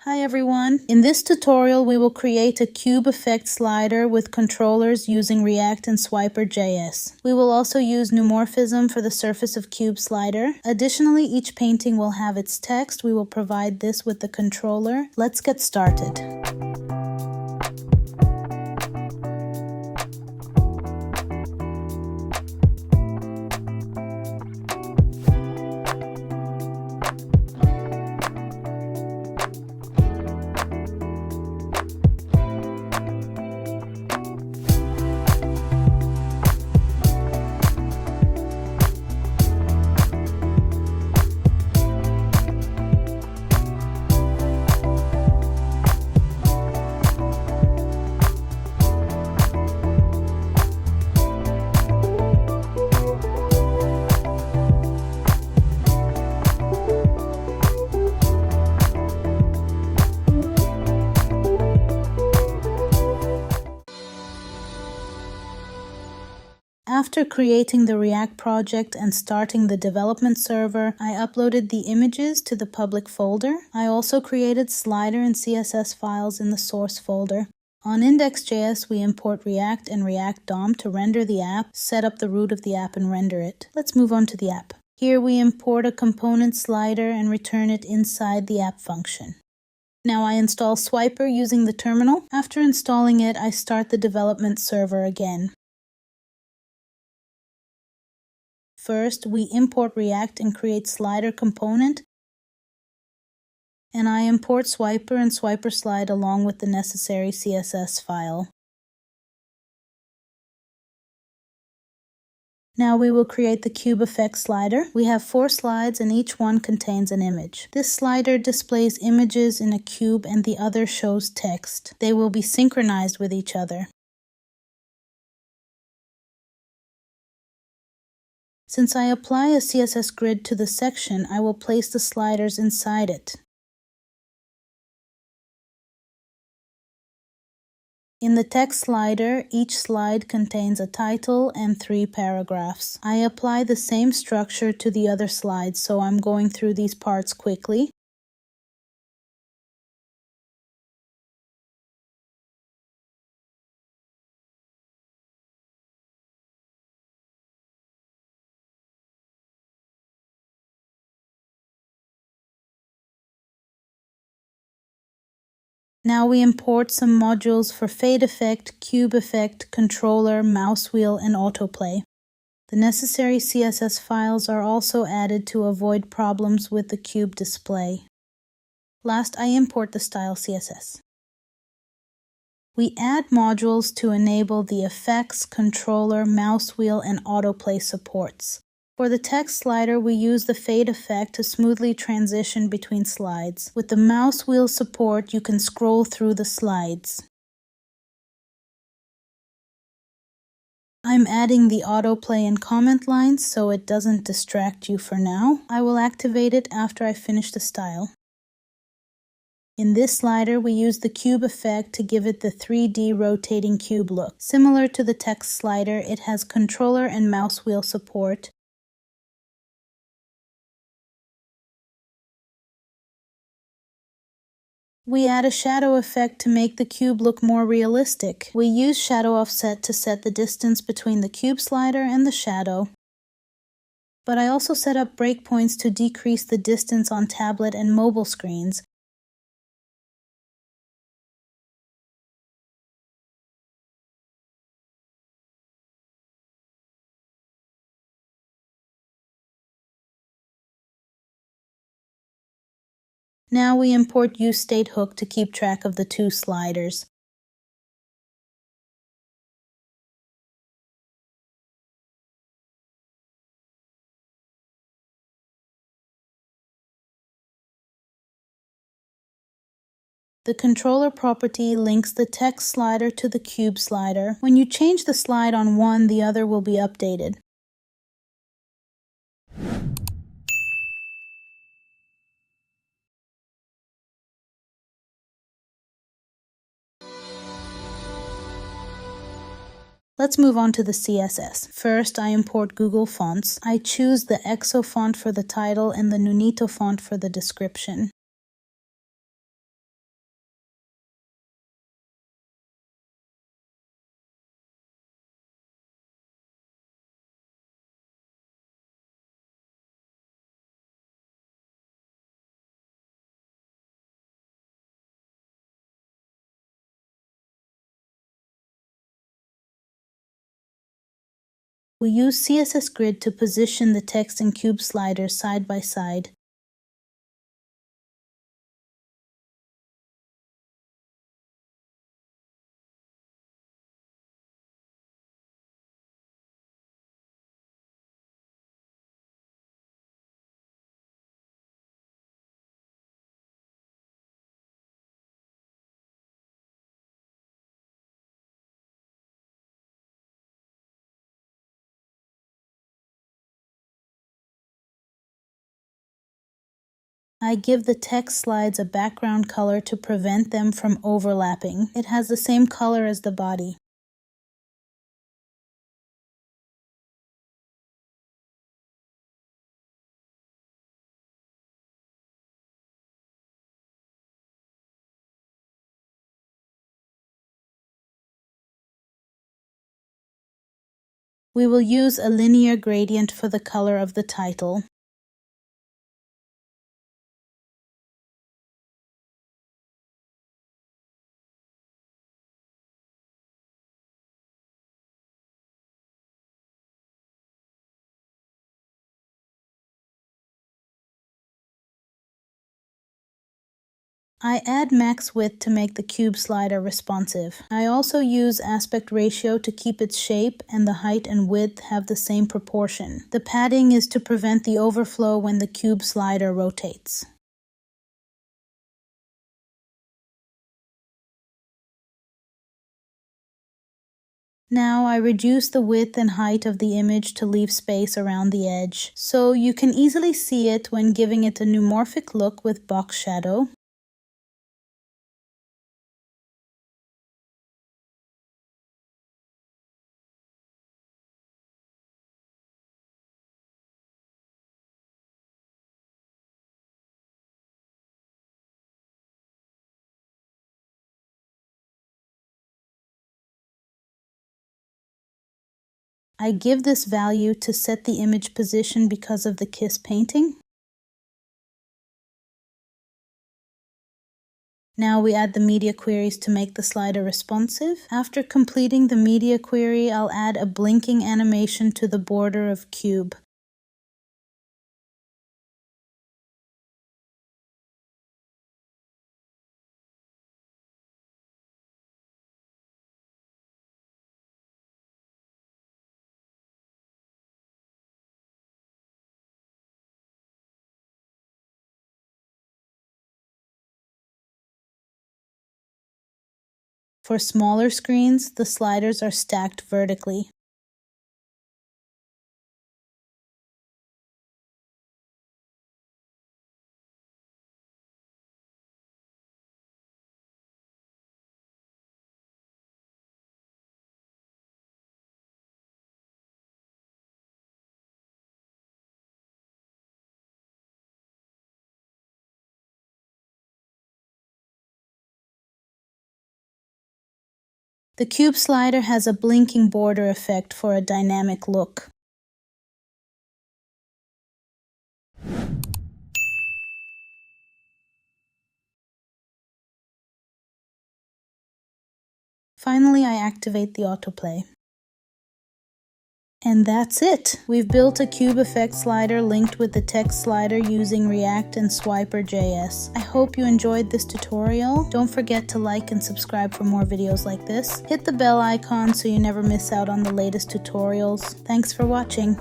Hi everyone! In this tutorial we will create a cube effect slider with controllers using React and Swiper.js. We will also use neumorphism for the surface of cube slider. Additionally, each painting will have its text. We will provide this with the controller. Let's get started. After creating the React project and starting the development server, I uploaded the images to the public folder. I also created slider and CSS files in the source folder. On index.js, we import React and React DOM to render the app, set up the root of the app, and render it. Let's move on to the app. Here we import a component slider and return it inside the app function. Now I install Swiper using the terminal. After installing it, I start the development server again. First, we import React and create slider component, and I import Swiper and Swiper slide along with the necessary CSS file. Now we will create the cube effect slider. We have 4 slides and each one contains an image. This slider displays images in a cube and the other shows text. They will be synchronized with each other. Since I apply a CSS grid to the section, I will place the sliders inside it. In the text slider, each slide contains a title and 3 paragraphs. I apply the same structure to the other slides, so I'm going through these parts quickly. Now we import some modules for fade effect, cube effect, controller, mouse wheel, and autoplay. The necessary CSS files are also added to avoid problems with the cube display. Last, I import the style CSS. We add modules to enable the effects, controller, mouse wheel, and autoplay supports. For the text slider, we use the fade effect to smoothly transition between slides. With the mouse wheel support, you can scroll through the slides. I'm adding the autoplay and comment lines so it doesn't distract you for now. I will activate it after I finish the style. In this slider, we use the cube effect to give it the 3D rotating cube look. Similar to the text slider, it has controller and mouse wheel support. We add a shadow effect to make the cube look more realistic. We use shadow offset to set the distance between the cube slider and the shadow. But I also set up breakpoints to decrease the distance on tablet and mobile screens. Now we import useStateHook to keep track of the 2 sliders. The controller property links the text slider to the cube slider. When you change the slide on one, the other will be updated. Let's move on to the CSS. First, I import Google Fonts. I choose the EXO font for the title and the Nunito font for the description. We use CSS Grid to position the text and cube sliders side by side. I give the text slides a background color to prevent them from overlapping. It has the same color as the body. We will use a linear gradient for the color of the title. I add max width to make the cube slider responsive. I also use aspect ratio to keep its shape and the height and width have the same proportion. The padding is to prevent the overflow when the cube slider rotates. Now I reduce the width and height of the image to leave space around the edge, so you can easily see it when giving it a neumorphic look with box shadow. I give this value to set the image position because of the Kiss painting. Now we add the media queries to make the slider responsive. After completing the media query, I'll add a blinking animation to the border of cube. For smaller screens, the sliders are stacked vertically. The cube slider has a blinking border effect for a dynamic look. Finally, I activate the autoplay. And that's it! We've built a cube effect slider linked with the text slider using React and Swiper.js. I hope you enjoyed this tutorial. Don't forget to like and subscribe for more videos like this. Hit the bell icon so you never miss out on the latest tutorials. Thanks for watching.